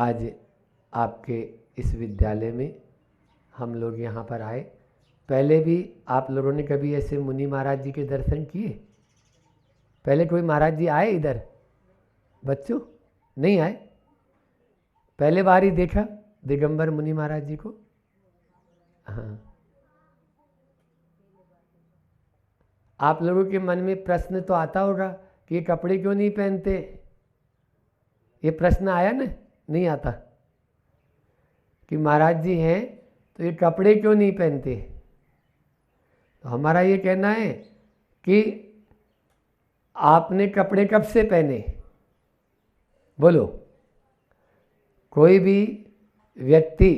आज आपके इस विद्यालय में हम लोग यहाँ पर आए। पहले भी आप लोगों ने कभी ऐसे मुनि महाराज जी के दर्शन किए? पहले कोई महाराज जी आए इधर? बच्चों नहीं आए? पहले बार ही देखा दिगंबर मुनि महाराज जी को? हाँ। आप लोगों के मन में प्रश्न तो आता होगा कि ये कपड़े क्यों नहीं पहनते? ये प्रश्न आया ना? नहीं आता कि महाराज जी हैं तो ये कपड़े क्यों नहीं पहनते? तो हमारा ये कहना है कि आपने कपड़े कब से पहने? बोलो। कोई भी व्यक्ति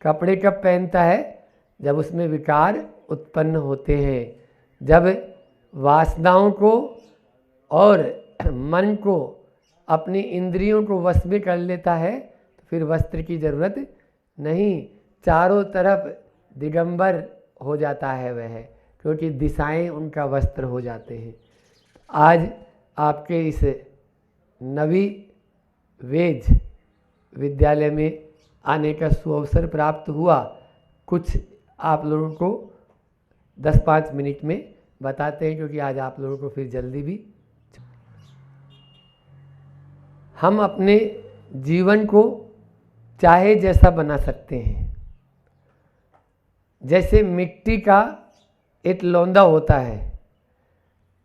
कपड़े कब पहनता है? जब उसमें विकार उत्पन्न होते हैं, जब वासनाओं को और मन को, अपनी इंद्रियों को वश में कर लेता है, तो फिर वस्त्र की जरूरत नहीं, चारों तरफ दिगंबर हो जाता है वह, क्योंकि दिशाएं उनका वस्त्र हो जाते हैं। आज आपके इस नवी वेज विद्यालय में आने का सुअवसर प्राप्त हुआ। कुछ आप लोगों को 10-5 मिनट में बताते हैं, क्योंकि आज आप लोगों को फिर जल्दी भी। हम अपने जीवन को चाहे जैसा बना सकते हैं। जैसे मिट्टी का एक लोंदा होता है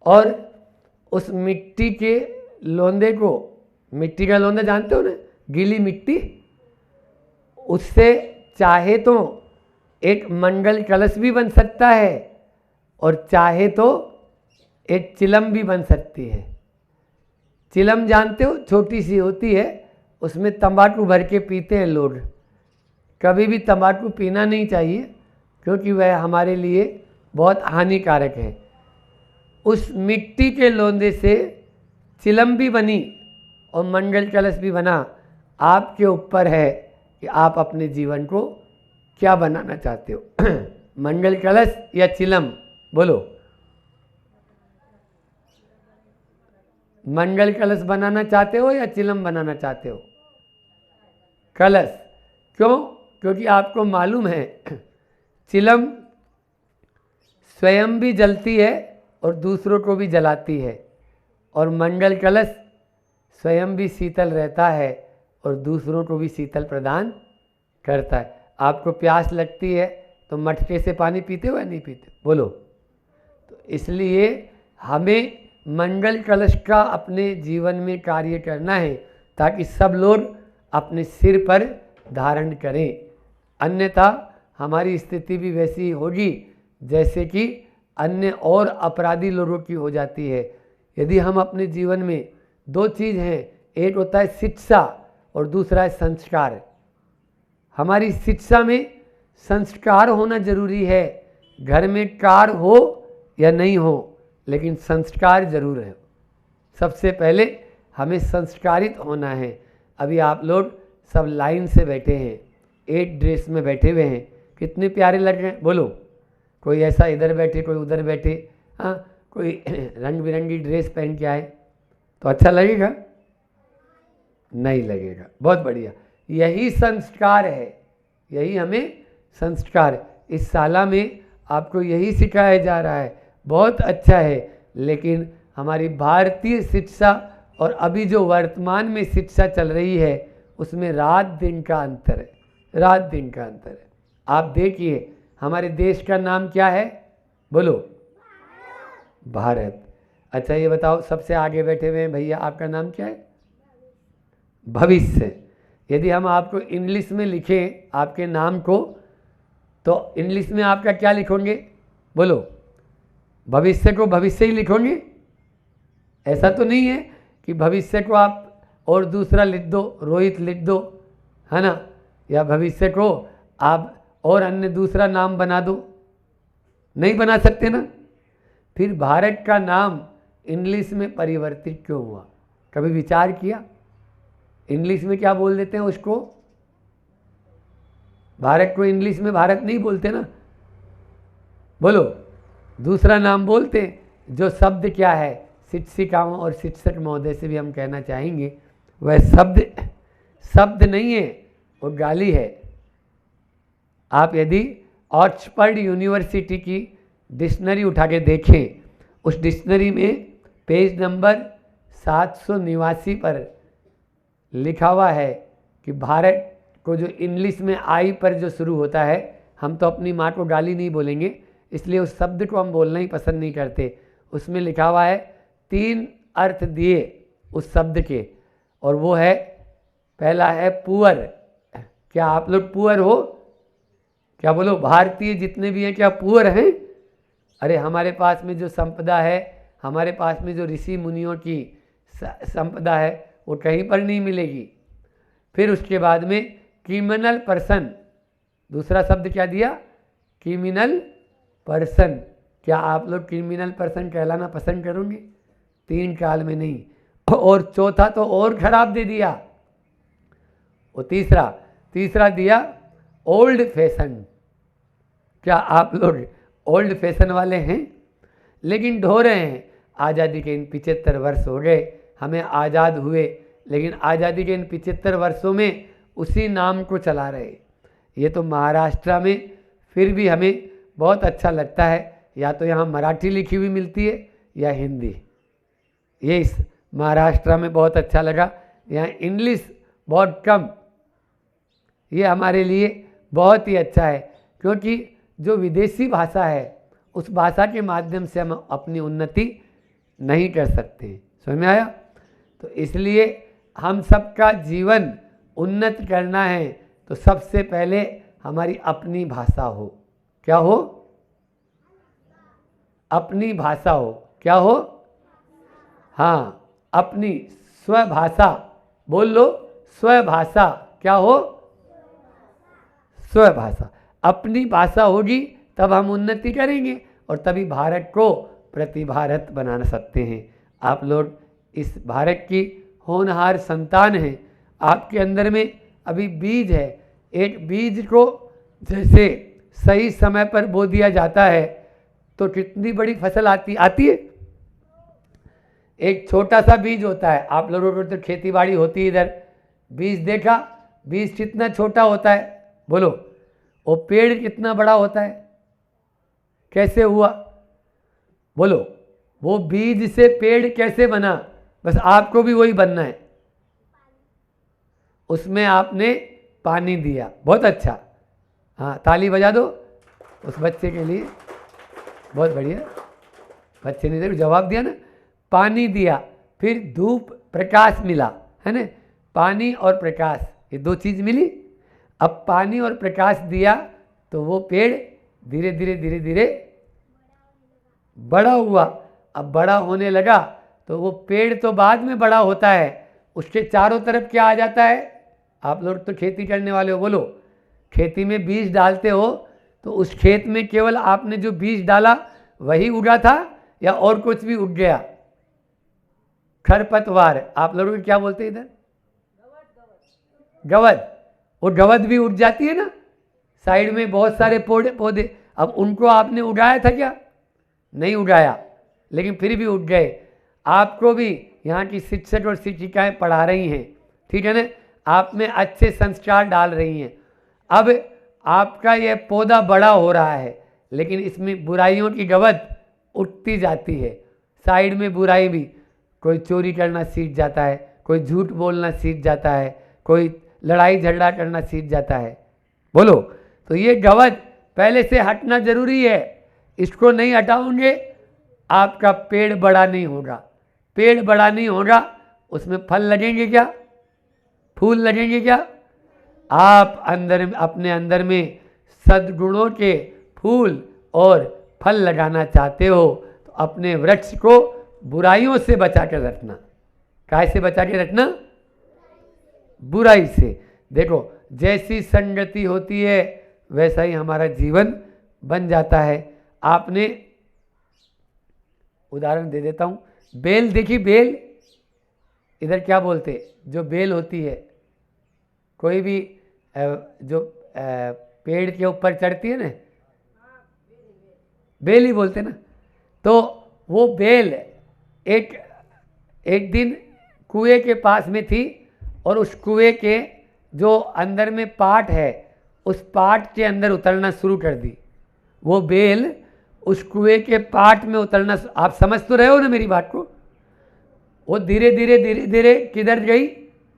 और उस मिट्टी के लोंदे को, मिट्टी का लोंदा जानते हो ना, गीली मिट्टी, उससे चाहे तो एक मंगल कलश भी बन सकता है और चाहे तो एक चिलम भी बन सकती है। चिलम जानते हो, छोटी सी होती है, उसमें तंबाकू भर के पीते हैं लोग। कभी भी तंबाकू पीना नहीं चाहिए, क्योंकि वह हमारे लिए बहुत हानिकारक है। उस मिट्टी के लोंदे से चिलम भी बनी और मंगल कलश भी बना। आपके ऊपर है कि आप अपने जीवन को क्या बनाना चाहते हो। मंगल कलश या चिलम? बोलो। मंगल कलश बनाना चाहते हो या चिलम बनाना चाहते हो? कलश। क्यों? क्योंकि आपको मालूम है चिलम स्वयं भी जलती है और दूसरों को भी जलाती है, और मंगल कलश स्वयं भी शीतल रहता है और दूसरों को भी शीतल प्रदान करता है। आपको प्यास लगती है तो मटके से पानी पीते हो या नहीं पीते? बोलो। तो इसलिए हमें मंगल कलश का अपने जीवन में कार्य करना है, ताकि सब लोग अपने सिर पर धारण करें। अन्यथा हमारी स्थिति भी वैसी होगी जैसे कि अन्य और अपराधी लोगों की हो जाती है। यदि हम अपने जीवन में 2 चीज़ हैं, एक होता है शिक्षा और दूसरा है संस्कार। हमारी शिक्षा में संस्कार होना जरूरी है। घर में कार हो या नहीं हो, लेकिन संस्कार जरूर है। सबसे पहले हमें संस्कारित होना है। अभी आप लोग सब लाइन से बैठे हैं, एक ड्रेस में बैठे हुए हैं, कितने प्यारे लग रहे हैं। बोलो। कोई ऐसा इधर बैठे, कोई उधर बैठे, हाँ, कोई रंग बिरंगी ड्रेस पहन के आए तो अच्छा लगेगा? नहीं लगेगा। बहुत बढ़िया, यही संस्कार है, यही हमें संस्कार। इस शाला में आपको यही सिखाया जा रहा है, बहुत अच्छा है। लेकिन हमारी भारतीय शिक्षा और अभी जो वर्तमान में शिक्षा चल रही है, उसमें रात दिन का अंतर है, रात दिन का अंतर है। आप देखिए, हमारे देश का नाम क्या है? बोलो। भारत। अच्छा ये बताओ, सबसे आगे बैठे हुए हैं भैया, आपका नाम क्या है? भविष्य। यदि हम आपको इंग्लिश में लिखें आपके नाम को, तो इंग्लिश में आपका क्या लिखोगे? बोलो। भविष्य को भविष्य ही लिखोगे? ऐसा तो नहीं है कि भविष्य को आप और दूसरा लिख दो, रोहित लिख दो, है ना, या भविष्य को आप और अन्य दूसरा नाम बना दो? नहीं बना सकते ना। फिर भारत का नाम इंग्लिश में परिवर्तित क्यों हुआ? कभी विचार किया? इंग्लिश में क्या बोल देते हैं उसको? भारत को इंग्लिश में भारत नहीं बोलते ना, बोलो, दूसरा नाम बोलते हैं। जो शब्द क्या है, शिक्षिकाओं और शिक्षक महोदय से भी हम कहना चाहेंगे, वह शब्द शब्द नहीं है, वो गाली है। आप यदि ऑक्सफोर्ड यूनिवर्सिटी की डिक्शनरी उठा के देखें, उस डिक्शनरी में पेज नंबर 789 पर लिखा हुआ है कि भारत को जो इंग्लिश में आई पर जो शुरू होता है, हम तो अपनी माँ को गाली नहीं बोलेंगे, इसलिए उस शब्द को हम बोलना ही पसंद नहीं करते। उसमें लिखा हुआ है 3 अर्थ दिए उस शब्द के, और वो है, पहला है पुअर। क्या आप लोग पुअर हो? क्या बोलो, भारतीय जितने भी हैं क्या पुअर हैं? अरे हमारे पास में जो संपदा है, हमारे पास में जो ऋषि मुनियों की संपदा है, वो कहीं पर नहीं मिलेगी। फिर उसके बाद में क्रिमिनल पर्सन, दूसरा शब्द क्या दिया? Criminal person. क्या आप लोग क्रिमिनल पर्सन कहलाना पसंद करोगे? 3 काल में नहीं। और चौथा तो और खराब दे दिया, वो तीसरा दिया ओल्ड फैशन। क्या आप लोग ओल्ड फैशन वाले हैं? लेकिन ढो रहे हैं, आज़ादी के इन 75 वर्ष हो गए, हमें आज़ाद हुए, लेकिन आज़ादी के इन 75 वर्षों में उसी नाम को चला रहे। ये तो महाराष्ट्र में फिर भी हमें बहुत अच्छा लगता है, या तो यहाँ मराठी लिखी हुई मिलती है या हिंदी। ये इस महाराष्ट्र में बहुत अच्छा लगा, यहाँ इंग्लिश बहुत कम। ये हमारे लिए बहुत ही अच्छा है, क्योंकि जो विदेशी भाषा है उस भाषा के माध्यम से हम अपनी उन्नति नहीं कर सकते। समझ में आया? तो इसलिए हम सबका जीवन उन्नत करना है तो सबसे पहले हमारी अपनी भाषा हो। क्या हो? अपनी भाषा हो। क्या हो? हाँ, अपनी स्वभाषा। बोल लो, स्वभाषा। क्या हो? स्वभाषा। अपनी भाषा होगी तब हम उन्नति करेंगे, और तभी भारत को प्रति भारत बना सकते हैं। आप लोग इस भारत की होनहार संतान हैं, आपके अंदर में अभी बीज है। एक बीज को जैसे सही समय पर बो दिया जाता है तो कितनी बड़ी फसल आती है। एक छोटा सा बीज होता है, आप लोगों को तो खेती बाड़ी होती है इधर, बीज देखा, बीज कितना छोटा होता है, बोलो। वो पेड़ कितना बड़ा होता है, कैसे हुआ, बोलो। वो बीज से पेड़ कैसे बना, बस आपको भी वही बनना है। उसमें आपने पानी दिया, बहुत अच्छा। हाँ, ताली बजा दो उस बच्चे के लिए, बहुत बढ़िया। बच्चे ने देखो जवाब दिया ना, पानी दिया, फिर धूप प्रकाश मिला, है ना। पानी और प्रकाश, ये 2 चीज़ मिली। अब पानी और प्रकाश दिया तो वो पेड़ धीरे धीरे बड़ा हुआ। अब बड़ा होने लगा तो वो पेड़ तो बाद में बड़ा होता है, उसके चारों तरफ क्या आ जाता है। आप लोग तो खेती करने वाले हो, बोलो। खेती में बीज डालते हो तो उस खेत में केवल आपने जो बीज डाला वही उगा था या और कुछ भी उग गया? खरपतवार, आप लोगों को क्या बोलते हैं इधर? गवद। वो गवद भी उग जाती है ना, साइड में बहुत सारे पौधे। अब उनको आपने उगाया था क्या? नहीं उगाया, लेकिन फिर भी उग गए। आपको भी यहाँ की शिक्षक और शिक्षिकाएं पढ़ा रही हैं, ठीक है ना, आप में अच्छे संस्कार डाल रही हैं। अब आपका यह पौधा बड़ा हो रहा है, लेकिन इसमें बुराइयों की गवद उठती जाती है। साइड में बुराई भी, कोई चोरी करना सीख जाता है, कोई झूठ बोलना सीख जाता है, कोई लड़ाई झगड़ा करना सीख जाता है, बोलो। तो ये गवद पहले से हटना जरूरी है, इसको नहीं हटाओगे आपका पेड़ बड़ा नहीं होगा। पेड़ बड़ा नहीं होगा, उसमें फल लगेंगे क्या? फूल लगेंगे क्या? आप अपने अंदर में सद्गुणों के फूल और फल लगाना चाहते हो तो अपने वृक्ष को बुराइयों से बचा कर रखना। कैसे बचा के रखना? बुराई से। देखो, जैसी संगति होती है वैसा ही हमारा जीवन बन जाता है। आपने उदाहरण दे देता हूँ, बेल देखी? बेल इधर क्या बोलते? जो बेल होती है, कोई भी जो पेड़ के ऊपर चढ़ती है ना, बेल ही बोलते ना। तो वो बेल एक दिन कुएं के पास में थी और उस कुएं के जो अंदर में पाट है उस पाट के अंदर उतरना शुरू कर दी। वो बेल उस कुएं के पाट में उतरना, आप समझ तो रहे हो ना मेरी बात को? वो धीरे धीरे धीरे धीरे किधर गई,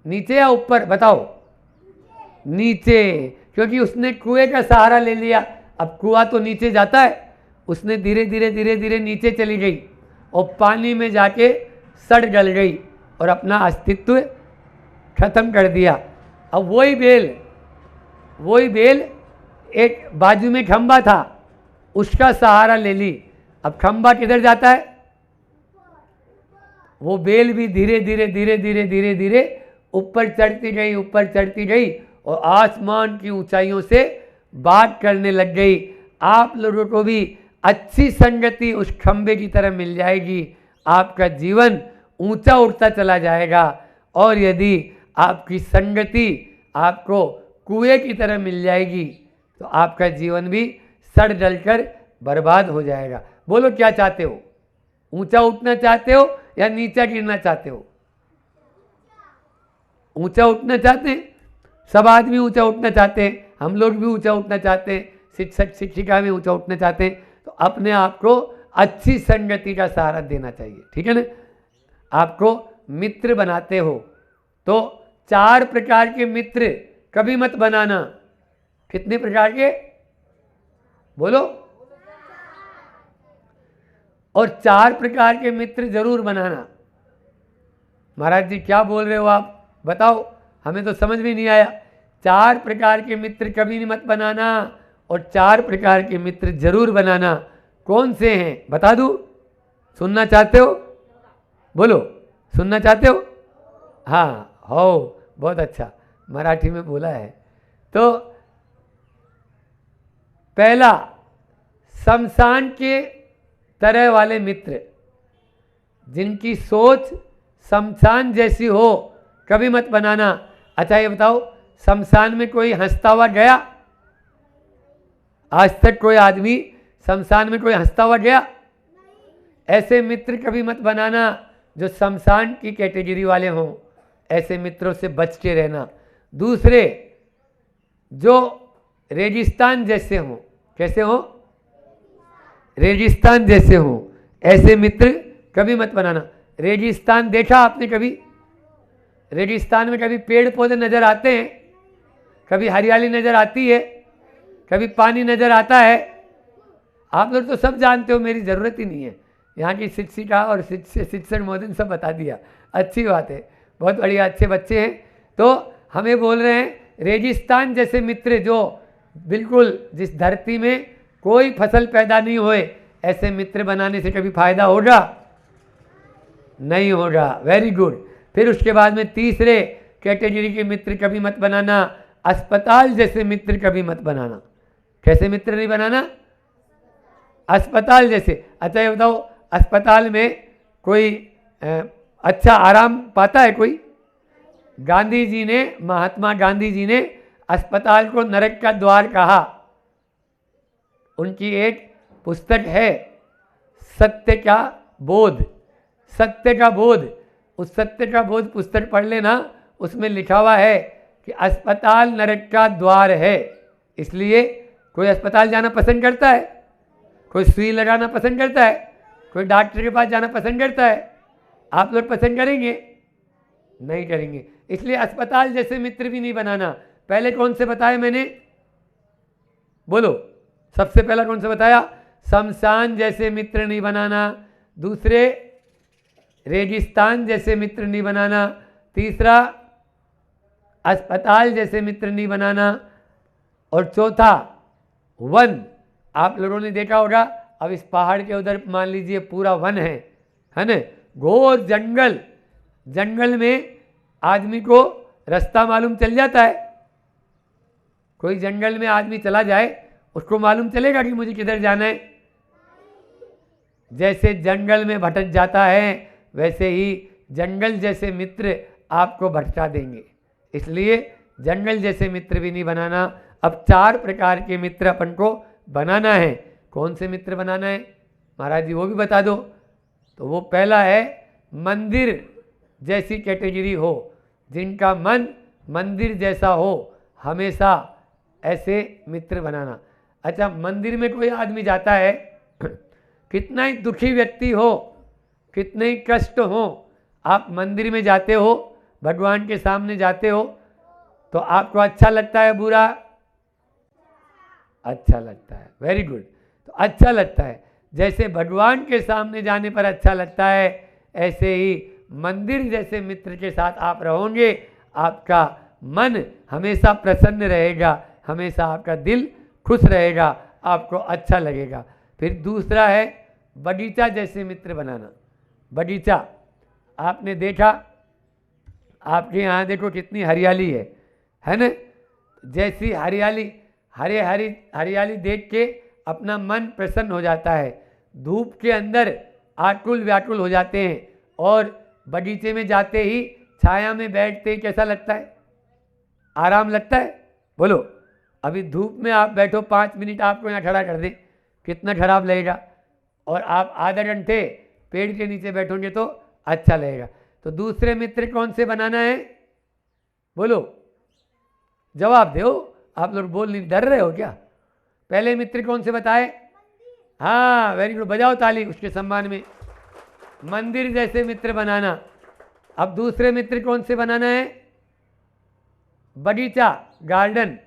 नीचे या ऊपर बताओ? नीचे, क्योंकि उसने कुएं का सहारा ले लिया। अब कुआं तो नीचे जाता है, उसने धीरे धीरे धीरे धीरे नीचे चली गई और पानी में जाके सड़ गल गई और अपना अस्तित्व खत्म कर दिया। अब वही बेल एक बाजू में खंबा था, उसका सहारा ले ली। अब खंबा किधर जाता है? वो बेल भी धीरे धीरे धीरे धीरे धीरे धीरे ऊपर चढ़ती गई, ऊपर चढ़ती गई और आसमान की ऊंचाइयों से बात करने लग गई। आप लोगों को भी अच्छी संगति उस खंबे की तरह मिल जाएगी, आपका जीवन ऊंचा उठता चला जाएगा। और यदि आपकी संगति आपको कुएं की तरह मिल जाएगी तो आपका जीवन भी सड़ जलकर बर्बाद हो जाएगा। बोलो क्या चाहते हो? ऊंचा उठना चाहते हो या नीचा गिरना चाहते हो? ऊंचा उठना चाहते हैं, सब आदमी ऊंचा उठना चाहते हैं, हम लोग भी ऊंचा उठना चाहते हैं, शिक्षक शिक्षिका भी ऊंचा उठना चाहते हैं। तो अपने आप को अच्छी संगति का सहारा देना चाहिए, ठीक है ना? आपको मित्र बनाते हो तो 4 प्रकार के मित्र कभी मत बनाना। कितने प्रकार के? बोलो। और 4 प्रकार के मित्र जरूर बनाना। महाराज जी क्या बोल रहे हो आप? बताओ, हमें तो समझ में नहीं आया। 4 प्रकार के मित्र कभी नहीं मत बनाना और 4 प्रकार के मित्र जरूर बनाना। कौन से हैं बता दूं? सुनना चाहते हो? बोलो, सुनना चाहते हो? हाँ, हो, बहुत अच्छा, मराठी में बोला है। तो पहला, शमशान के तरह वाले मित्र, जिनकी सोच शमशान जैसी हो, कभी मत बनाना। अच्छा ये बताओ, शमशान में कोई हंसता हुआ गया? आज तक कोई आदमी शमशान में कोई हंसता हुआ गया? ऐसे मित्र कभी मत बनाना जो शमशान की कैटेगरी वाले हों। ऐसे मित्रों से बच के रहना। दूसरे, जो रेगिस्तान जैसे हों। कैसे हों? रेगिस्तान जैसे हों, ऐसे मित्र कभी मत बनाना। रेगिस्तान देखा आपने कभी? रेगिस्तान में कभी पेड़ पौधे नजर आते हैं? कभी हरियाली नजर आती है? कभी पानी नजर आता है? आप लोग तो सब जानते हो, मेरी ज़रूरत ही नहीं है। यहाँ की शिक्षिका और शिक्षक महोदय ने सब बता दिया। अच्छी बात है, बहुत बढ़िया, अच्छे बच्चे हैं। तो हमें बोल रहे हैं रेगिस्तान जैसे मित्र, जो बिल्कुल जिस धरती में कोई फसल पैदा नहीं होए, ऐसे मित्र बनाने से कभी फायदा होगा? नहीं होगा। Very good. फिर उसके बाद में तीसरे कैटेगरी के मित्र कभी मत बनाना, अस्पताल जैसे मित्र कभी मत बनाना। कैसे मित्र नहीं बनाना? अस्पताल जैसे। अच्छा ये बताओ, अस्पताल में कोई अच्छा आराम पाता है कोई? गांधी जी ने, महात्मा गांधी जी ने अस्पताल को नरक का द्वार कहा। उनकी एक पुस्तक है सत्य का बोध। सत्य का बोध, उस सत्य का बोध पुस्तक पढ़ लेना। उसमें लिखा हुआ है कि अस्पताल नरक का द्वार है। इसलिए कोई अस्पताल जाना पसंद करता है? कोई सुई लगाना पसंद करता है? कोई डॉक्टर के पास जाना पसंद करता है? आप लोग पसंद करेंगे? नहीं करेंगे। इसलिए अस्पताल जैसे मित्र भी नहीं बनाना। पहले कौन से बताए मैंने? बोलो, सबसे पहला कौन सा बताया? शमशान जैसे मित्र नहीं बनाना। दूसरे, रेगिस्तान जैसे मित्र नहीं बनाना। तीसरा, अस्पताल जैसे मित्र नहीं बनाना। और चौथा, वन। आप लोगों ने देखा होगा, अब इस पहाड़ के उधर मान लीजिए पूरा वन है ना, घोर जंगल। जंगल में आदमी को रास्ता मालूम चल जाता है। कोई जंगल में आदमी चला जाए, उसको मालूम चलेगा कि मुझे किधर जाना है? जैसे जंगल में भटक जाता है, वैसे ही जंगल जैसे मित्र आपको भटका देंगे। इसलिए जंगल जैसे मित्र भी नहीं बनाना। अब 4 प्रकार के मित्र अपन को बनाना है। कौन से मित्र बनाना है महाराज जी, वो भी बता दो। तो वो पहला है, मंदिर जैसी कैटेगरी हो, जिनका मन मंदिर जैसा हो, हमेशा ऐसे मित्र बनाना। अच्छा, मंदिर में कोई आदमी जाता है, कितना ही दुखी व्यक्ति हो, कितने ही कष्ट हो, आप मंदिर में जाते हो, भगवान के सामने जाते हो, तो आपको अच्छा लगता है बुरा? अच्छा लगता है। Very good. तो अच्छा लगता है। जैसे भगवान के सामने जाने पर अच्छा लगता है, ऐसे ही मंदिर जैसे मित्र के साथ आप रहोगे, आपका मन हमेशा प्रसन्न रहेगा, हमेशा आपका दिल खुश रहेगा, आपको अच्छा लगेगा। फिर दूसरा है बगीचा जैसे मित्र बनाना। बगीचा आपने देखा, आपके यहाँ देखो कितनी हरियाली है ना? जैसी हरियाली, हरियाली देख के अपना मन प्रसन्न हो जाता है। धूप के अंदर आकुल व्याकुल हो जाते हैं, और बगीचे में जाते ही छाया में बैठते ही कैसा लगता है? आराम लगता है। बोलो, अभी धूप में आप बैठो, 5 मिनट आपको यहाँ खड़ा कर दे, कितना खराब लगेगा? और आप आधा घंटे पेड़ के नीचे बैठोगे तो अच्छा लगेगा। तो दूसरे मित्र कौन से बनाना है? बोलो, जवाब दो। आप लोग बोल नहीं, डर रहे हो क्या? पहले मित्र कौन से बताए? हाँ, वेरी गुड, बजाओ ताली उसके सम्मान में। मंदिर जैसे मित्र बनाना। अब दूसरे मित्र कौन से बनाना है? बगीचा, गार्डन।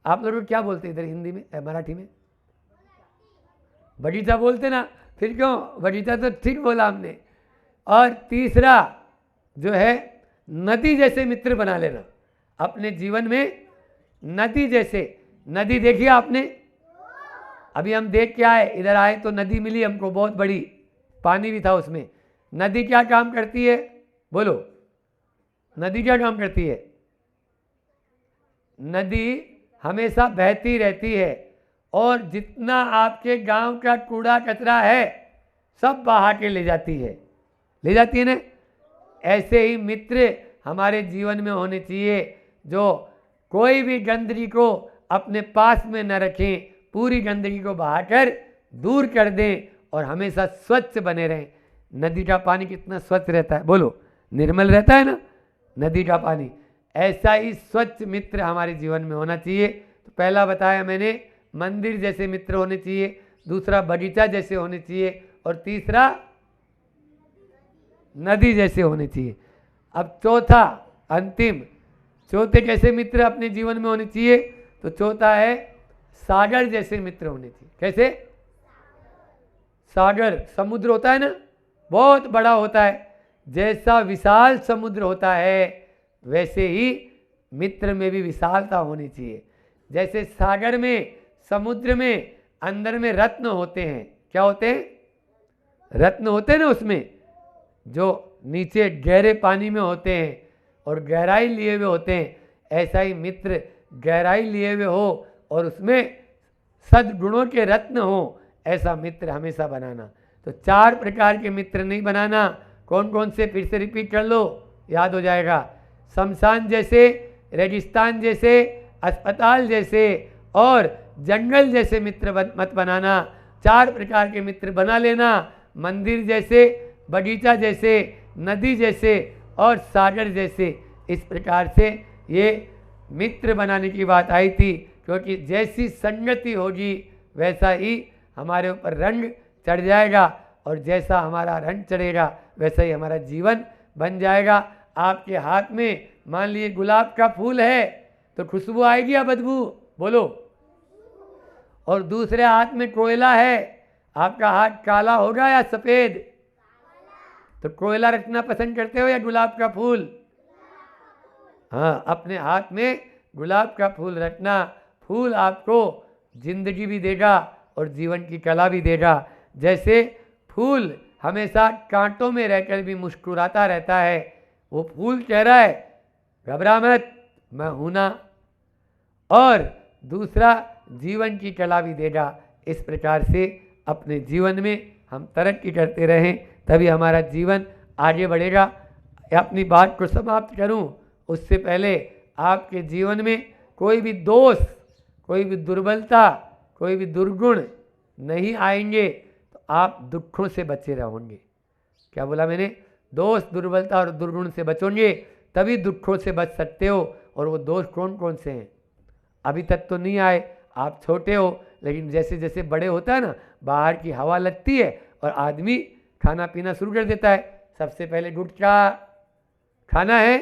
आप लोग क्या बोलते हैं इधर हिंदी में, मराठी में? बगीचा बोलते ना, फिर क्यों? बगीचा तो ठीक बोला हमने। और तीसरा जो है नदी जैसे मित्र बना लेना अपने जीवन में। नदी जैसे, नदी देखिए आपने? अभी हम देख के आए, इधर आए तो नदी मिली हमको बहुत बड़ी, पानी भी था उसमें। नदी क्या काम करती है? बोलो, नदी क्या काम करती है? नदी हमेशा बहती रहती है, और जितना आपके गांव का कूड़ा कचरा है सब बहा के ले जाती है ना? ऐसे ही मित्र हमारे जीवन में होने चाहिए, जो कोई भी गंदगी को अपने पास में न रखें, पूरी गंदगी को बहाकर दूर कर दें और हमेशा स्वच्छ बने रहें। नदी का पानी कितना स्वच्छ रहता है, बोलो, निर्मल रहता है ना नदी का पानी। ऐसा ही स्वच्छ मित्र हमारे जीवन में होना चाहिए। तो पहला बताया मैंने, मंदिर जैसे मित्र होने चाहिए, दूसरा बगीचा जैसे होने चाहिए, और तीसरा नदी जैसे होने चाहिए। अब चौथा, अंतिम, चौथे कैसे मित्र अपने जीवन में होने चाहिए? तो चौथा है सागर जैसे मित्र होने चाहिए। कैसे? सागर, समुद्र होता है ना, बहुत बड़ा होता है। जैसा विशाल समुद्र होता है, वैसे ही मित्र में भी विशालता होनी चाहिए। जैसे सागर में, समुद्र में अंदर में रत्न होते हैं। क्या होते हैं? रत्न होते हैं ना उसमें, जो नीचे गहरे पानी में होते हैं और गहराई लिए हुए होते हैं। ऐसा ही मित्र गहराई लिए हुए हो और उसमें सद्गुणों के रत्न हो, ऐसा मित्र हमेशा बनाना। तो 4 प्रकार के मित्र नहीं बनाना। कौन कौन से? फिर से रिपीट कर लो, याद हो जाएगा। शमशान जैसे, रेगिस्तान जैसे, अस्पताल जैसे और जंगल जैसे मित्र मत बनाना। 4 प्रकार के मित्र बना लेना। मंदिर जैसे, बगीचा जैसे, नदी जैसे और सागर जैसे। इस प्रकार से ये मित्र बनाने की बात आई थी, क्योंकि जैसी संगति होगी वैसा ही हमारे ऊपर रंग चढ़ जाएगा, और जैसा हमारा रंग चढ़ेगा वैसा ही हमारा जीवन बन जाएगा। आपके हाथ में मान लीजिए गुलाब का फूल है तो खुशबू आएगी या बदबू? बोलो। और दूसरे हाथ में कोयला है, आपका हाथ काला होगा या सफ़ेद? तो कोयला रखना पसंद करते हो या गुलाब का फूल? हाँ, अपने हाथ में गुलाब का फूल रखना। फूल आपको जिंदगी भी देगा और जीवन की कला भी देगा। जैसे फूल हमेशा कांटों में रहकर भी मुस्कुराता रहता है, वो फूल कह रहा है घबरा मत, मैं हूं ना। और दूसरा जीवन की कला भी देगा। इस प्रकार से अपने जीवन में हम तरक्की करते रहें, तभी हमारा जीवन आगे बढ़ेगा। अपनी बात को समाप्त करूं उससे पहले, आपके जीवन में कोई भी दोष, कोई भी दुर्बलता, कोई भी दुर्गुण नहीं आएंगे तो आप दुखों से बचे रहोगे। क्या बोला मैंने? दोष, दुर्बलता और दुर्गुण से बचोगे तभी दुखों से बच सकते हो। और वो दोष कौन कौन से हैं? अभी तक तो नहीं आए, आप छोटे हो, लेकिन जैसे जैसे बड़े होता है ना, बाहर की हवा लगती है और आदमी खाना पीना शुरू कर देता है। सबसे पहले गुटखा खाना है?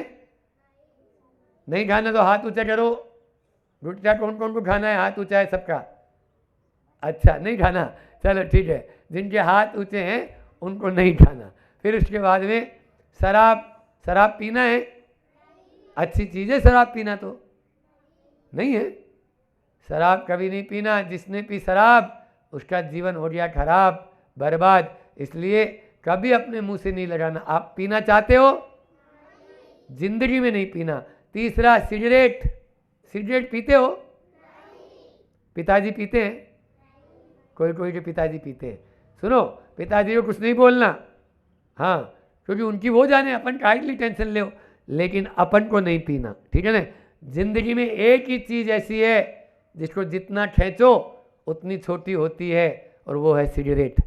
नहीं खाना तो हाथ ऊंचा करो। गुटखा कौन कौन को खाना है? हाथ ऊंचा है सबका। अच्छा, नहीं खाना, चलो ठीक है। जिनके हाथ ऊंचे हैं उनको नहीं खाना। फिर उसके बाद में शराब, शराब पीना है? अच्छी चीज़ है शराब पीना, तो नहीं है। शराब कभी नहीं पीना। जिसने पी शराब उसका जीवन हो गया खराब, बर्बाद। इसलिए कभी अपने मुंह से नहीं लगाना। आप पीना चाहते हो? जिंदगी में नहीं पीना। तीसरा, सिगरेट। सिगरेट पीते हो? पिताजी पीते हैं? कोई कोई के पिताजी पीते हैं। सुनो, पिताजी को कुछ नहीं बोलना, हाँ, क्योंकि उनकी वो जाने, अपन काइटली टेंशन ले। लेकिन अपन को नहीं पीना, ठीक है ना। जिंदगी में एक ही चीज़ ऐसी है जिसको जितना खींचो उतनी छोटी होती है, और वो है सिगरेट।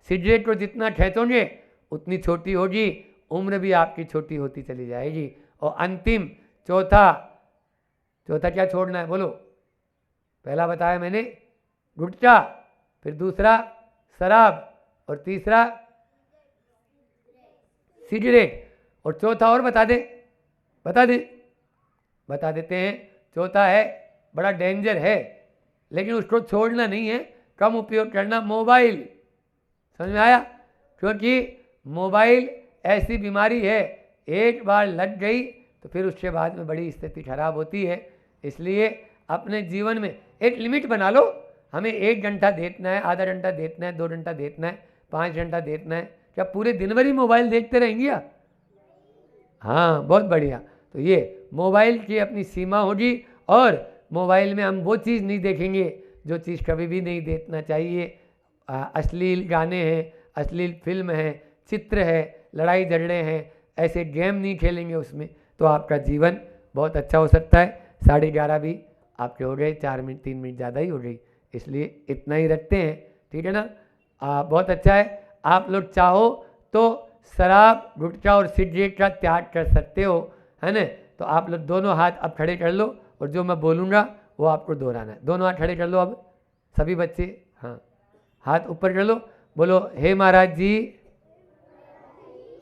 सिगरेट को जितना खींचोगे उतनी छोटी होगी, उम्र भी आपकी छोटी होती चली जाएगी। और अंतिम, चौथा क्या छोड़ना है बोलो? पहला बताया मैंने गुटखा, फिर दूसरा शराब, और तीसरा सिगरेट, और चौथा और बता देते हैं। चौथा है, बड़ा डेंजर है, लेकिन उसको छोड़ना नहीं है, कम उपयोग करना, मोबाइल। समझ में आया? क्योंकि मोबाइल ऐसी बीमारी है, एक बार लग गई तो फिर उसके बाद में बड़ी स्थिति खराब होती है। इसलिए अपने जीवन में एक लिमिट बना लो। हमें 1 घंटा देखना है, आधा घंटा देखना है, 2 घंटा देखना है, 5 घंटा देखना है। क्या पूरे दिन भर ही मोबाइल देखते रहेंगे? हाँ, बहुत बढ़िया। तो ये मोबाइल की अपनी सीमा होगी, और मोबाइल में हम वो चीज़ नहीं देखेंगे जो चीज़ कभी भी नहीं देखना चाहिए। अश्लील गाने हैं, अश्लील फिल्म है, चित्र है, लड़ाई झगड़े हैं, ऐसे गेम नहीं खेलेंगे उसमें, तो आपका जीवन बहुत अच्छा हो सकता है। 11:30 भी आपके हो गए, 4 मिनट 3 मिनट ज़्यादा ही हो गई, इसलिए इतना ही रखते हैं, ठीक है ना। बहुत अच्छा है। आप लोग चाहो तो शराब, गुटखा और सिगरेट का त्याग कर सकते हो, है ना। तो आप लोग दोनों हाथ अब खड़े कर लो, और जो मैं बोलूँगा वो आपको दोहराना है। दोनों हाथ खड़े कर लो अब, सभी बच्चे, हाँ, हाथ ऊपर कर लो। बोलो, हे महाराज जी।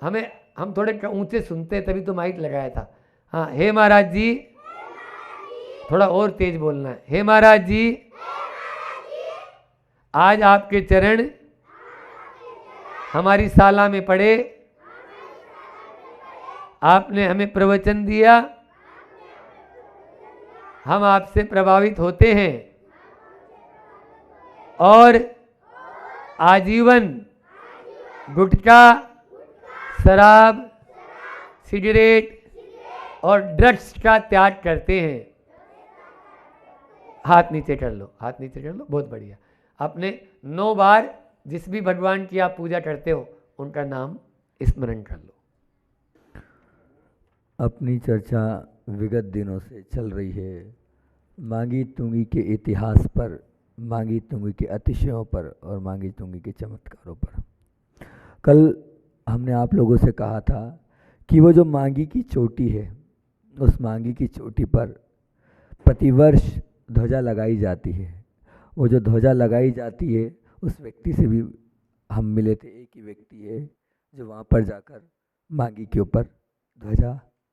हम थोड़े ऊंचे सुनते हैं, तभी तो माइक लगाया था। हाँ, हे महाराज जी। थोड़ा और तेज बोलना है। हे महाराज जी, आज आपके चरण हमारी शाला में पड़े, आपने हमें प्रवचन दिया, हम आपसे प्रभावित होते हैं, और आजीवन गुटखा, शराब, सिगरेट और ड्रग्स का त्याग करते हैं। हाथ नीचे कर लो, हाथ नीचे कर लो, बहुत बढ़िया। अपने 9 बार जिस भी भगवान की आप पूजा करते हो उनका नाम स्मरण कर लो। अपनी चर्चा विगत दिनों से चल रही है मांगी तुंगी के इतिहास पर, मांगी तुंगी के अतिशयों पर, और मांगी तुंगी के चमत्कारों पर। कल हमने आप लोगों से कहा था कि वो जो मांगी की चोटी है, उस मांगी की चोटी पर प्रतिवर्ष ध्वजा लगाई जाती है। वो जो ध्वजा लगाई जाती है, उस व्यक्ति से भी हम मिले थे। एक ही व्यक्ति है जो वहाँ पर जाकर मांगी के ऊपर ध्वजा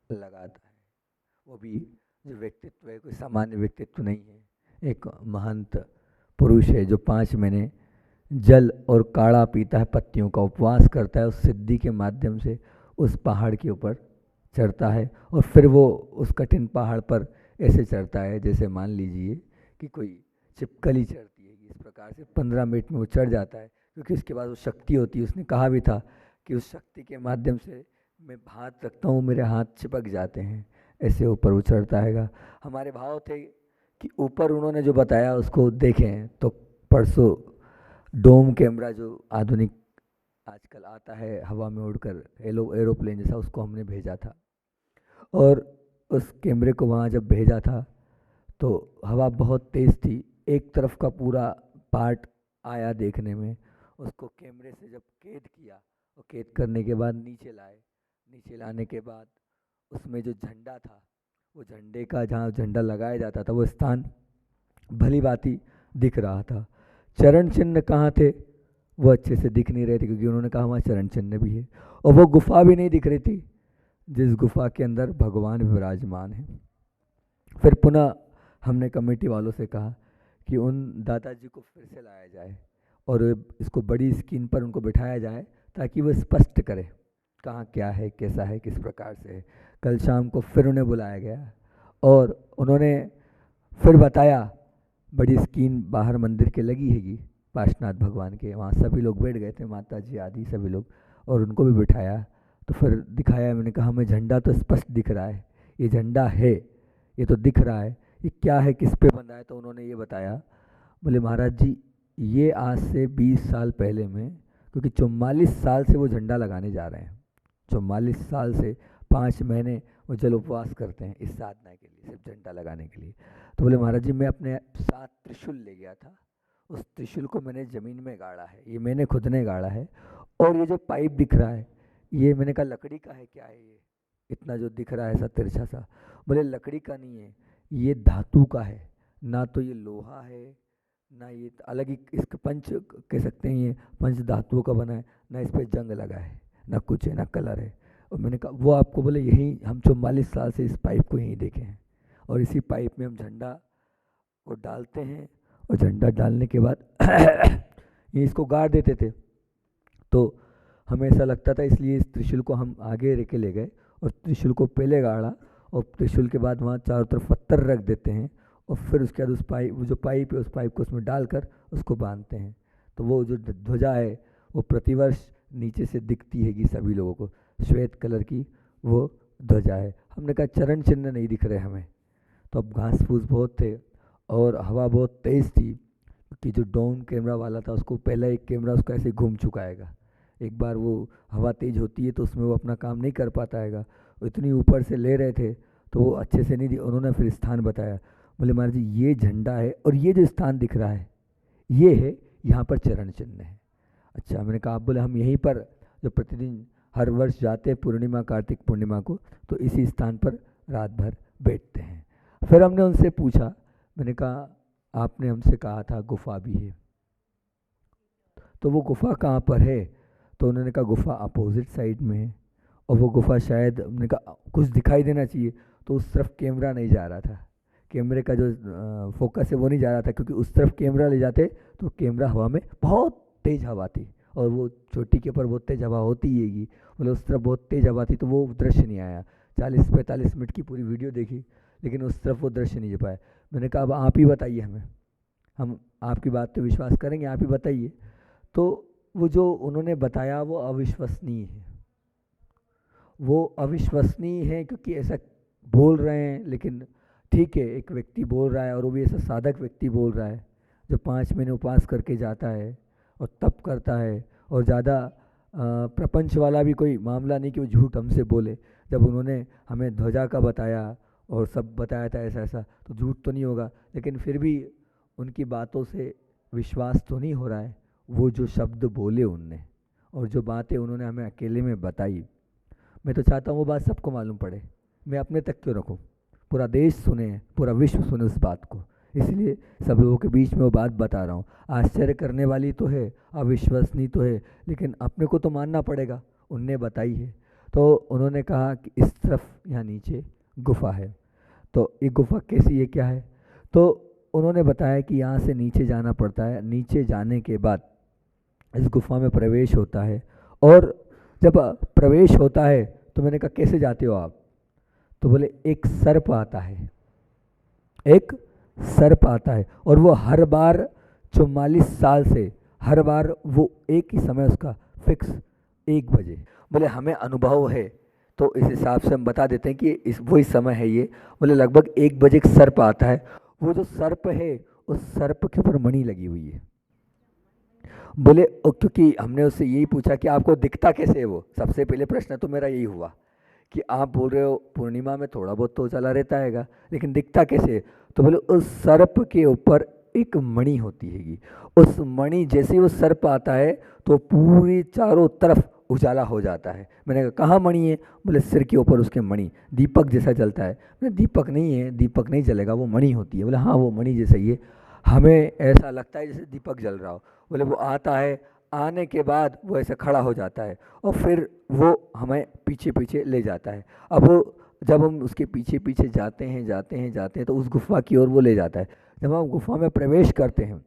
लगाता है। वो भी जो व्यक्तित्व है, कोई सामान्य व्यक्तित्व नहीं है, एक महंत पुरुष है जो 5 महीने जल और काढ़ा पीता है, पत्तियों का उपवास करता है, उस सिद्धि के माध्यम से उस पहाड़ के ऊपर चढ़ता है। और फिर वो उस कठिन पहाड़ पर ऐसे चढ़ता है जैसे मान लीजिए कि कोई छिपकली चढ़ती है। इस प्रकार से 15 मिनट में वो चढ़ जाता है, क्योंकि उसके बाद वो शक्ति होती है। उसने कहा भी था कि उस शक्ति के माध्यम से मैं हाथ रखता हूँ, मेरे हाथ चिपक जाते हैं, ऐसे ऊपर वो चढ़ता है। हमारे भाव थे कि ऊपर उन्होंने जो बताया उसको देखें। तो परसों डोम कैमरा जो आधुनिक आजकल आता है हवा में उड़कर, एरोप्लेन जैसा, उसको हमने भेजा था। और उस कैमरे को वहाँ जब भेजा था तो हवा बहुत तेज़ थी, एक तरफ का पूरा पार्ट आया देखने में। उसको कैमरे से जब कैद किया, और कैद करने के बाद नीचे लाए, नीचे लाने के बाद उसमें जो झंडा था, वो झंडे का जहाँ झंडा लगाया जाता था वो स्थान भली भांति दिख रहा था। चरण चिन्ह कहाँ थे वो अच्छे से दिख नहीं रहे थे, क्योंकि उन्होंने कहा वहाँ चरण चिन्ह भी है। और वो गुफा भी नहीं दिख रही थी जिस गुफा के अंदर भगवान विराजमान है। फिर पुनः हमने कमेटी वालों से कहा कि उन दादाजी को फिर से लाया जाए और इसको बड़ी स्क्रीन पर उनको बिठाया जाए, ताकि वो स्पष्ट करे कहाँ क्या है, कैसा है, किस प्रकार से है। कल शाम को फिर उन्हें बुलाया गया और उन्होंने फिर बताया, बड़ी स्क्रीन बाहर मंदिर के लगी हैगी पार्श्वनाथ भगवान के, वहाँ सभी लोग बैठ गए थे, माता जी आदि सभी लोग, और उनको भी बिठाया। तो फिर दिखाया, मैंने कहा हमें झंडा तो स्पष्ट दिख रहा है, ये झंडा है, ये तो दिख रहा है, ये क्या है, किस पे बंधा है। तो उन्होंने ये बताया, बोले महाराज जी ये आज से 20 साल पहले में, क्योंकि 44 साल से वो झंडा लगाने जा रहे हैं, 44 साल से 5 महीने वो जल उपवास करते हैं इस साधना के लिए, सिर्फ झंडा लगाने के लिए। तो बोले महाराज जी मैं अपने साथ त्रिशूल ले गया था, उस त्रिशूल को मैंने ज़मीन में गाड़ा है, ये मैंने खुद ने गाड़ा है। और ये जो पाइप दिख रहा है, ये मैंने कहा लकड़ी का है क्या है, ये इतना जो दिख रहा है ऐसा तिरछा सा। बोले लकड़ी का नहीं है, ये धातु का है, ना तो ये लोहा है, ना ये अलग ही इसके पंच कह सकते हैं, ये पंच धातुओं का बना है, ना इस पर जंग लगा है, ना कुछ है, ना कलर है। और मैंने कहा वो आपको, बोले यही हम 44 साल से इस पाइप को यहीं देखे हैं, और इसी पाइप में हम झंडा को डालते हैं, और झंडा डालने के बाद ये इसको गाड़ देते थे। तो हमें ऐसा लगता था, इसलिए इस त्रिशूल को हम आगे लेके ले गए और त्रिशूल को पहले गाड़ा, और त्रिशूल के बाद वहाँ चारों तरफ पत्थर रख देते हैं, और फिर उसके बाद उस पाइप, वो जो पाइप है उस पाइप को उसमें डालकर उसको बांधते हैं। तो वो जो ध्वजा है वो प्रतिवर्ष नीचे से दिखती हैगी सभी लोगों को, श्वेत कलर की वो ध्वजा है। हमने कहा चरण चिन्ह नहीं दिख रहे हमें। तो अब घास फूस बहुत थे और हवा बहुत तेज़ थी, कि जो ड्रोन कैमरा वाला था उसको पहला एक कैमरा उसका ऐसे घूम चुकाएगा, एक बार वो हवा तेज़ होती है तो उसमें वो अपना काम नहीं कर पाता हैगा, इतनी ऊपर से ले रहे थे तो वो अच्छे से नहीं दी। उन्होंने फिर स्थान बताया, बोले महाराज जी ये झंडा है और ये जो स्थान दिख रहा है ये है, यहाँ पर चरण चिन्ह है। अच्छा, मैंने कहा आप, बोले हम यहीं पर जो प्रतिदिन हर वर्ष जाते हैं पूर्णिमा कार्तिक पूर्णिमा को, तो इसी स्थान पर रात भर बैठते हैं। फिर हमने उनसे पूछा, मैंने कहा आपने हमसे कहा था गुफा भी है, तो वो गुफा कहाँ पर है? तो उन्होंने कहा गुफा अपोजिट साइड में है, और वो गुफा शायद, हमने कहा कुछ दिखाई देना चाहिए, तो उस तरफ कैमरा नहीं जा रहा था, कैमरे का जो फोकस है वो नहीं जा रहा था, क्योंकि उस तरफ कैमरा ले जाते तो कैमरा हवा में, बहुत तेज़ हवा थी, और वो चोटी के ऊपर बहुत तेज़ हवा होती ही हैगी, बोले उस तरफ बहुत तेज़ हवा थी तो वो दृश्य नहीं आया। 40-45 मिनट की पूरी वीडियो देखी, लेकिन उस तरफ वो दृश्य नहीं जा पाया। मैंने कहा अब आप ही बताइए हमें, हम आपकी बात पे विश्वास करेंगे, आप ही बताइए। तो वो जो उन्होंने बताया वो अविश्वसनीय है, वो अविश्वसनीय है, क्योंकि ऐसा बोल रहे हैं, लेकिन ठीक है एक व्यक्ति बोल रहा है, और वो भी ऐसा साधक व्यक्ति बोल रहा है जो 5 महीने उपवास करके जाता है और तप करता है, और ज़्यादा प्रपंच वाला भी कोई मामला नहीं कि वो झूठ हमसे बोले। जब उन्होंने हमें ध्वजा का बताया और सब बताया था ऐसा ऐसा, तो झूठ तो नहीं होगा, लेकिन फिर भी उनकी बातों से विश्वास तो नहीं हो रहा है। वो जो शब्द बोले उनने और जो बातें उन्होंने हमें अकेले में बताई, मैं तो चाहता हूँ वो बात सबको मालूम पड़े, मैं अपने तक क्यों रखूँ, पूरा देश सुने, पूरा विश्व सुने उस बात को, इसलिए सब लोगों के बीच में वो बात बता रहा हूँ। आश्चर्य करने वाली तो है, अविश्वसनीय तो है, लेकिन अपने को तो मानना पड़ेगा, उनने बताई है। तो उन्होंने कहा कि इस तरफ यहाँ नीचे गुफा है, तो ये गुफा कैसी है, क्या है? तो उन्होंने बताया कि यहाँ से नीचे जाना पड़ता है, नीचे जाने के बाद इस गुफा में प्रवेश होता है, और जब प्रवेश होता है तो मैंने कहा कैसे जाते हो आप? तो बोले एक सर्प आता है, एक सर्प आता है, और वो हर बार 44 साल से हर बार वो एक ही समय उसका फिक्स 1 बजे। बोले हमें अनुभव है तो इस हिसाब से हम बता देते हैं कि इस वही समय है ये। बोले लगभग 1 बजे एक सर्प आता है, वो जो सर्प है उस सर्प के ऊपर मणि लगी हुई है। बोले क्योंकि हमने उससे यही पूछा कि आपको दिखता कैसे है वो, सबसे पहले प्रश्न तो मेरा यही हुआ कि आप बोल रहे हो पूर्णिमा में थोड़ा बहुत तो चला रहता हैगा, लेकिन दिखता कैसे? तो बोले उस सर्प के ऊपर एक मणि होती हैगी, उस मणि जैसे ही वो सर्प आता है तो पूरी चारों तरफ उजाला हो जाता है। मैंने कहा कहाँ मणि है? बोले सिर के ऊपर उसके मणि दीपक जैसा जलता है। मैंने दीपक नहीं है, दीपक नहीं जलेगा, वो मणि होती है। बोले हाँ वो मणि जैसा ही है, हमें ऐसा लगता है जैसे दीपक जल रहा हो। बोले वो आता है, आने के बाद वो ऐसे खड़ा हो जाता है और फिर वो हमें पीछे पीछे ले जाता है। अब वो जब हम उसके पीछे पीछे जाते हैं जाते हैं जाते हैं तो उस गुफा की ओर वो ले जाता है। जब हम गुफा में प्रवेश करते हैं,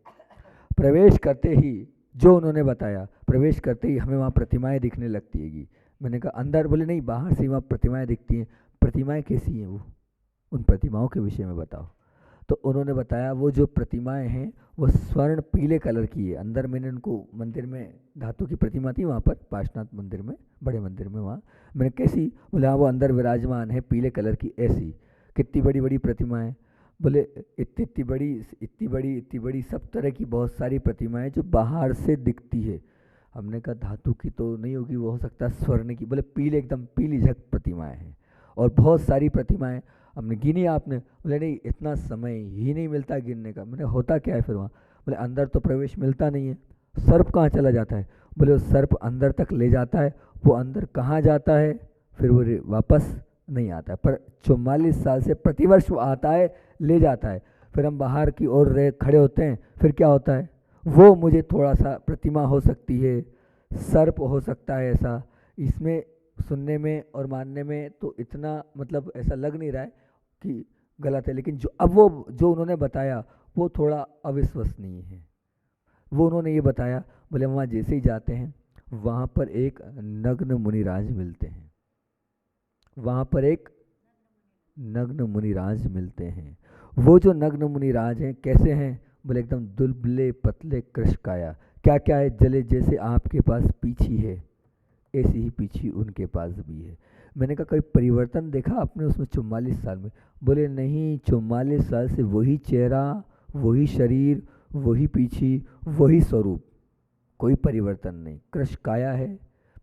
प्रवेश करते ही जो उन्होंने बताया, प्रवेश करते ही हमें वहाँ प्रतिमाएं दिखने लगती हैगी। मैंने कहा अंदर? बोले नहीं, बाहर से वहाँ प्रतिमाएं दिखती हैं। प्रतिमाएं कैसी हैं वो? उन प्रतिमाओं के विषय में बताओ। तो उन्होंने बताया वो जो प्रतिमाएं हैं वो स्वर्ण पीले कलर की है। अंदर मैंने उनको मंदिर में धातु की प्रतिमा थी वहाँ पर, पार्श्वनाथ मंदिर में, बड़े मंदिर में, वहाँ मैंने कैसी? बोले हाँ वो अंदर विराजमान है पीले कलर की ऐसी। कितनी बड़ी बड़ी प्रतिमाएं? बोले इतनी इतनी बड़ी, इतनी बड़ी, इतनी बड़ी, सब तरह की बहुत सारी प्रतिमाएं जो बाहर से दिखती है। हमने कहा धातु की तो नहीं होगी, वो हो सकता है स्वर्ण की। बोले पीले, एकदम पीली झक प्रतिमाएं हैं और बहुत सारी प्रतिमाएं। हमने गिनी आपने? बोले नहीं, इतना समय ही नहीं मिलता गिनने का। मैंने होता क्या है फिर वहाँ? बोले अंदर तो प्रवेश मिलता नहीं है। सर्प कहाँ चला जाता है? बोले वो सर्प अंदर तक ले जाता है, वो अंदर कहाँ जाता है फिर वो वापस नहीं आता है। पर 44 साल से प्रतिवर्ष वो आता है, ले जाता है। फिर हम बाहर की ओर रह खड़े होते हैं, फिर क्या होता है? वो मुझे थोड़ा सा प्रतिमा हो सकती है, सर्प हो सकता है ऐसा। इसमें सुनने में और मानने में तो इतना मतलब ऐसा लग नहीं रहा है कि गलत है, लेकिन जो अब वो जो उन्होंने बताया वो थोड़ा अविश्वसनीय है। वो उन्होंने ये बताया, बोले वहाँ जैसे ही जाते हैं वहाँ पर एक नग्न मुनिराज मिलते हैं, वहाँ पर एक नग्न मुनिराज मिलते हैं। वो जो नग्न मुनिराज हैं कैसे हैं? बोले एकदम दुबले पतले कृष्णकाया। क्या क्या है? जले जैसे आपके पास पीछी है ऐसी ही पीछी उनके पास भी है। मैंने कहा कोई परिवर्तन देखा आपने उसमें 44 साल में? बोले नहीं, 44 साल से वही चेहरा, वही शरीर, वही पीछी, वही स्वरूप, कोई परिवर्तन नहीं। कृष्ण काया है,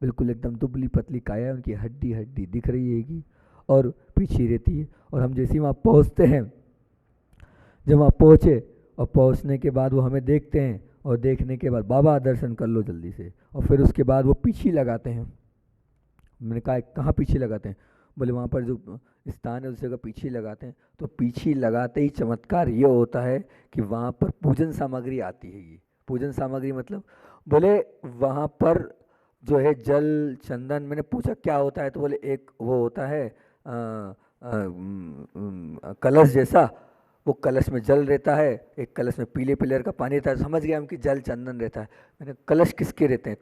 बिल्कुल एकदम दुबली पतली काया है, उनकी हड्डी हड्डी दिख रही हैगी और पीछी रहती है। और हम जैसे ही वहाँ पहुँचते हैं, जब वहाँ पहुँचे और पहुँचने के बाद वो हमें देखते हैं और देखने के बाद बाबा दर्शन कर लो जल्दी से, और फिर उसके बाद वो पीछी लगाते हैं। मैंने कहा कहाँ पीछी लगाते हैं? बोले वहाँ पर जो स्थान है उस जगह पीछी लगाते हैं। तो पीछी लगाते ही चमत्कार ये होता है कि वहाँ पर पूजन सामग्री आती है। ये पूजन सामग्री मतलब? बोले वहाँ पर जो है जल चंदन। मैंने पूछा क्या होता है? तो बोले एक वो होता है कलश जैसा, वो कलश में जल रहता है, एक कलश में पीले पीले का पानी रहता है। समझ गया हम कि जल चंदन रहता है। मैंने कलश किसके रहते हैं?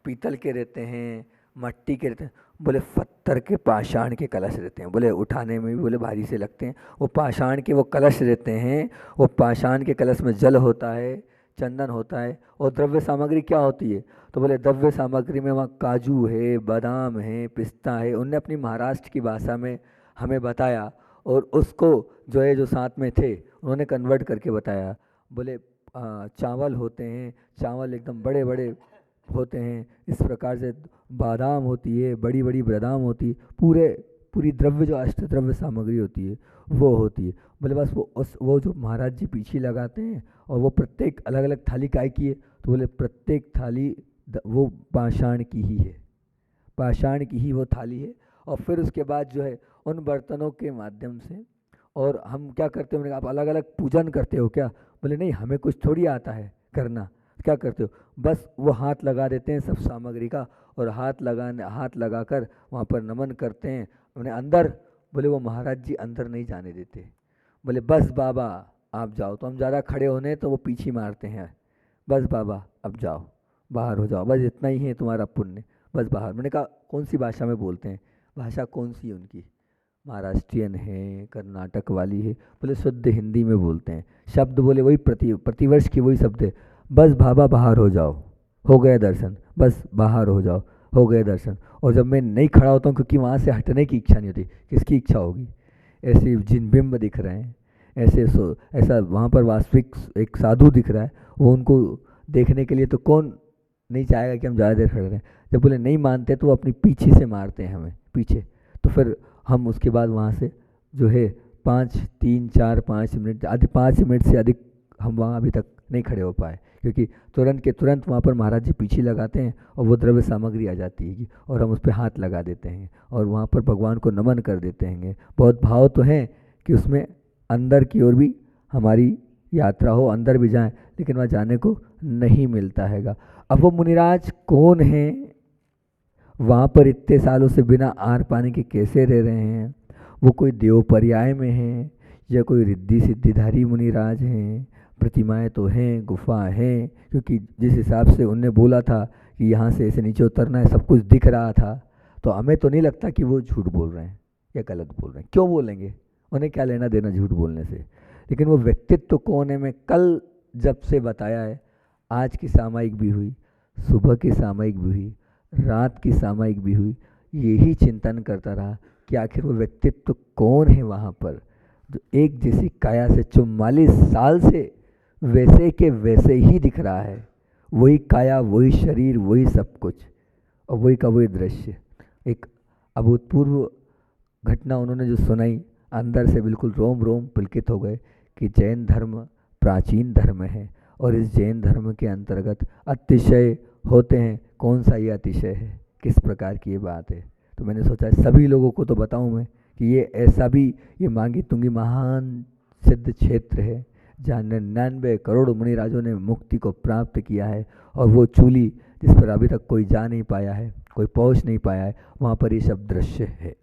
पीतल के रहते हैं, मट्टी के रहते हैं? बोले पत्थर के पाषाण के कलश रहते हैं। बोले उठाने में भी बोले भारी से लगते हैं। वो पाषाण के वो कलश रहते हैं, वो पाषाण के कलश में जल होता है, चंदन होता है। और द्रव्य सामग्री क्या होती है? तो बोले द्रव्य सामग्री में वहाँ काजू है, बादाम है, पिस्ता है। उनने अपनी महाराष्ट्र की भाषा में हमें बताया और उसको जो है जो साथ में थे उन्होंने कन्वर्ट करके बताया। बोले चावल होते हैं, चावल एकदम बड़े बड़े होते हैं, इस प्रकार से बादाम होती है, बड़ी बड़ी बादाम होती है, पूरी द्रव्य जो अष्ट द्रव्य सामग्री होती है वो होती है। बोले बस वो जो महाराज जी पीछे लगाते हैं और वो प्रत्येक अलग अलग थाली काय की है? तो बोले प्रत्येक थाली वो पाषाण की ही है, पाषाण की ही वो थाली है। और फिर उसके बाद जो है उन बर्तनों के माध्यम से, और हम क्या करते हो? मैंने कहा आप अलग अलग पूजन करते हो क्या? बोले नहीं, हमें कुछ थोड़ी आता है करना। क्या करते हो? बस वो हाथ लगा देते हैं सब सामग्री का, और हाथ लगाकर वहाँ पर नमन करते हैं। उन्हें अंदर, बोले वो महाराज जी अंदर नहीं जाने देते। बोले बस बाबा आप जाओ। तो हम ज़्यादा खड़े होने तो वो पीछे मारते हैं, बस बाबा अब जाओ, बाहर हो जाओ, बस इतना ही है तुम्हारा पुण्य, बस बाहर। मैंने कहा कौन सी भाषा में बोलते हैं? भाषा कौन सी है उनकी? महाराष्ट्रियन है, कर्नाटक वाली है? बोले शुद्ध हिंदी में बोलते हैं। शब्द बोले वही प्रतिवर्ष की वही शब्द है, बस बाबा बाहर हो जाओ, हो गया दर्शन, बस बाहर हो जाओ, हो गए दर्शन। और जब मैं नहीं खड़ा होता हूँ क्योंकि वहाँ से हटने की इच्छा नहीं होती, किसकी इच्छा होगी? ऐसे जिन बिंब दिख रहे हैं, ऐसा वहाँ पर वास्तविक एक साधु दिख रहा है, वो उनको देखने के लिए तो कौन नहीं चाहेगा कि हम ज़्यादा देर खड़े रहें। जब बोले नहीं मानते तो वो अपनी पीछे से मारते हैं हमें, पीछे। तो फिर हम उसके बाद वहाँ से जो है 5 मिनट से अधिक हम वहाँ अभी तक नहीं खड़े हो पाए, क्योंकि तुरंत के तुरंत वहाँ पर महाराज जी पीछे लगाते हैं और वो द्रव्य सामग्री आ जाती है और हम उस पर हाथ लगा देते हैं और वहाँ पर भगवान को नमन कर देते हैं। बहुत भाव तो हैं कि उसमें अंदर की ओर भी हमारी यात्रा हो, अंदर भी जाएं, लेकिन वहाँ जाने को नहीं मिलता हैगा। अब वो मुनिराज कौन हैं, वहाँ पर इतने सालों से बिना आहार पानी के कैसे रह रहे हैं? वो कोई देव पर्याय में हैं या कोई रिद्धि सिद्धिधारी मुनिराज हैं? प्रतिमाएं तो हैं, गुफा हैं, क्योंकि जिस हिसाब से उनने बोला था कि यहाँ से ऐसे नीचे उतरना है, सब कुछ दिख रहा था, तो हमें तो नहीं लगता कि वो झूठ बोल रहे हैं या गलत बोल रहे हैं। क्यों बोलेंगे, उन्हें क्या लेना देना झूठ बोलने से। लेकिन वो व्यक्तित्व तो कौन है, मैं कल जब से बताया है, आज की सामयिक भी हुई, सुबह की सामयिक भी हुई, रात की सामयिक भी हुई, यही चिंतन करता रहा कि आखिर वो व्यक्तित्व तो कौन है वहाँ पर, जो एक जैसी काया से 44 साल से वैसे के वैसे ही दिख रहा है। वही काया, वही शरीर, वही सब कुछ, और वही का वही दृश्य। एक अभूतपूर्व घटना उन्होंने जो सुनाई, अंदर से बिल्कुल रोम रोम पुलकित हो गए कि जैन धर्म प्राचीन धर्म है और इस जैन धर्म के अंतर्गत अतिशय होते हैं। कौन सा ये अतिशय है, किस प्रकार की ये बात है? तो मैंने सोचा सभी लोगों को तो बताऊं मैं कि ये ऐसा भी, ये मांगी तुंगी महान सिद्ध क्षेत्र है जहाँ 99 करोड़ मुनिराजों ने मुक्ति को प्राप्त किया है, और वो चूली जिस पर अभी तक कोई जा नहीं पाया है, कोई पहुंच नहीं पाया है, वहाँ पर ये सब दृश्य है।